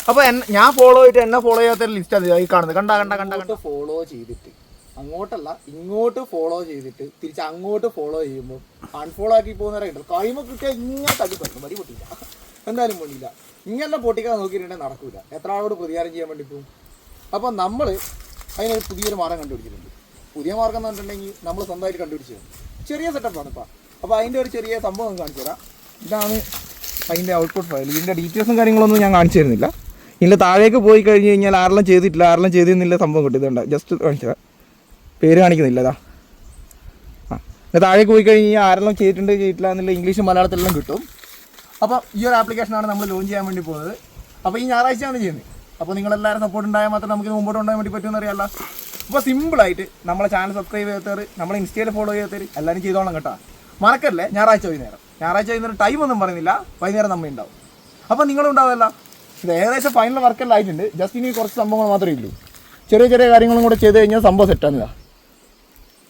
അപ്പോൾ ഞാൻ ഫോളോ ചെയ്തിട്ട് എന്നെ ഫോളോ ചെയ്യാത്ത ലിസ്റ്റ് അത് ഈ കാണുന്നത്. കണ്ട ഫോളോ ചെയ്തിട്ട് അങ്ങോട്ടല്ല ഇങ്ങോട്ട് ഫോളോ ചെയ്തിട്ട് തിരിച്ച് അങ്ങോട്ട് ഫോളോ ചെയ്യുമ്പോൾ അൺഫോളോ ആക്കി പോകുന്നവരെ കഴിയുമ്പോൾ കിട്ടിയാൽ ഇങ്ങനെ തട്ടി പറ്റും. വരി പൊട്ടില്ല, എന്തായാലും പൊട്ടില്ല. ഇങ്ങനെ പൊട്ടിക്കാൻ നോക്കിയിട്ടുണ്ടെങ്കിൽ നടക്കില്ല. എത്ര ആളോട് പ്രതികാരം ചെയ്യാൻ വേണ്ടി പോകും. അപ്പോൾ നമ്മൾ അതിനൊരു പുതിയൊരു മാർഗം കണ്ടുപിടിച്ചിട്ടുണ്ട്. പുതിയ മാർഗം എന്ന് പറഞ്ഞിട്ടുണ്ടെങ്കിൽ നമ്മൾ സ്വന്തമായിട്ട് കണ്ടുപിടിച്ചത് ചെറിയ സെറ്റപ്പാണ് ഇപ്പം. അപ്പോൾ അതിൻ്റെ ഒരു ചെറിയ സംഭവം കാണിച്ചു തരാം. ഇതാണ് അതിൻ്റെ ഔട്ട്പുട്ട് ഫയൽ. ഇതിൻ്റെ ഡീറ്റെയിൽസും കാര്യങ്ങളൊന്നും ഞാൻ കാണിച്ചു തരുന്നില്ല. ഇതിൻ്റെ താഴേക്ക് പോയി കഴിഞ്ഞ് കഴിഞ്ഞാൽ ആരെല്ലാം ചെയ്തിട്ടില്ല, ആരെല്ലാം ചെയ്തിരുന്നില്ല സംഭവം കിട്ടുന്നുണ്ട്. ജസ്റ്റ് കാണിച്ചു തരാം. പേര് കാണിക്കുന്നില്ല. അതാ താഴേക്ക് പോയി കഴിഞ്ഞ് കഴിഞ്ഞാൽ ആരെല്ലാം ചെയ്തിട്ടുണ്ട് ചെയ്തിട്ടില്ല എന്നുള്ള ഇംഗ്ലീഷും മലയാളത്തിലെല്ലാം കിട്ടും. അപ്പോൾ ഈ ഒരു ആപ്ലിക്കേഷനാണ് നമ്മൾ ലോഞ്ച് ചെയ്യാൻ വേണ്ടി പോകുന്നത്. അപ്പോൾ ഈ ഞായറാഴ്ചയാണ് ചെയ്യുന്നത്. അപ്പോൾ നിങ്ങളെല്ലാവരും സപ്പോർട്ട് ഉണ്ടായാൽ മാത്രമേ നമുക്ക് മുമ്പോട്ട് കൊണ്ടുപോകാൻ വേണ്ടി പറ്റുമെന്ന് അറിയാമല്ലോ. അപ്പോൾ സിമ്പിളായിട്ട് നമ്മളെ ചാനൽ സബ്സ്ക്രൈബ് ചെയ്യാത്തവർ, നമ്മളെ ഇൻസ്റ്റയിൽ ഫോളോ ചെയ്യാത്തവർ എല്ലാവരും ചെയ്തോളാം കേട്ടോ. മറക്കല്ലേ, ഞായറാഴ്ച വൈകുന്നേരം ടൈം ഒന്നും പറയുന്നില്ല, വൈകുന്നേരം നമ്മൾ ഉണ്ടാവും. അപ്പോൾ നിങ്ങളും ഉണ്ടാവുമല്ലോ. ഇത് ഏകദേശം ഫൈനൽ വർക്കെല്ലാം ആയിട്ടുണ്ട്. ജസ്റ്റ് ഇനി കുറച്ച് സംഭവങ്ങൾ മാത്രമേ ഉള്ളൂ. ചെറിയ ചെറിയ കാര്യങ്ങളും കൂടെ ചെയ്ത് കഴിഞ്ഞാൽ സംഭവം സെറ്റാണ്.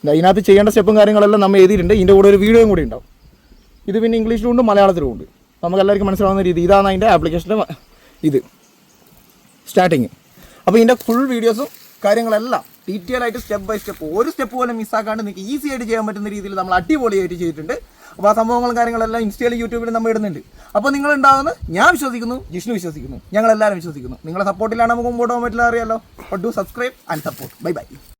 ഇതിനകത്ത് ചെയ്യേണ്ട സ്റ്റെപ്പും കാര്യങ്ങളെല്ലാം നമ്മൾ എഴുതിയിട്ടുണ്ട്. ഇതിൻ്റെ കൂടെ ഒരു വീഡിയോയും കൂടി ഉണ്ടാവും. ഇത് പിന്നെ ഇംഗ്ലീഷിലും ഉണ്ട് മലയാളത്തിലും ഉണ്ട്. നമുക്ക് എല്ലാവർക്കും മനസ്സിലാവുന്ന രീതി. ഇതാണ് അതിൻ്റെ ആപ്ലിക്കേഷൻ്റെ ഇത് സ്റ്റാർട്ടിങ്. അപ്പോൾ ഇതിൻ്റെ ഫുൾ വീഡിയോസും കാര്യങ്ങളെല്ലാം ഡീറ്റെയിൽ ആയിട്ട് സ്റ്റെപ്പ് ബൈ സ്റ്റെപ്പ് ഒരു സ്റ്റെപ്പ് പോലും മിസ്സാക്കാണ്ട് നിങ്ങൾക്ക് ഈസി ആയിട്ട് ചെയ്യാൻ പറ്റുന്ന രീതിയിൽ നമ്മൾ അടിപൊളിയായിട്ട് ചെയ്തിട്ടുണ്ട്. അപ്പോൾ ആ സംഭവങ്ങളും കാര്യങ്ങളെല്ലാം ഇൻസ്റ്റയിലും യൂട്യൂബിലും നമ്മൾ ഇടുന്നുണ്ട്. അപ്പോൾ നിങ്ങളുണ്ടാവുമെന്ന് ഞാൻ വിശ്വസിക്കുന്നു, ജിഷ്ണു വിശ്വസിക്കുന്നു, ഞങ്ങളെല്ലാവരും വിശ്വസിക്കുന്നു. നിങ്ങളെ സപ്പോർട്ടിലാണ് നമുക്ക് മുമ്പോട്ട് പോകാൻ പറ്റില്ല അറിയാമല്ലോ. Do subscribe and support. Bye bye.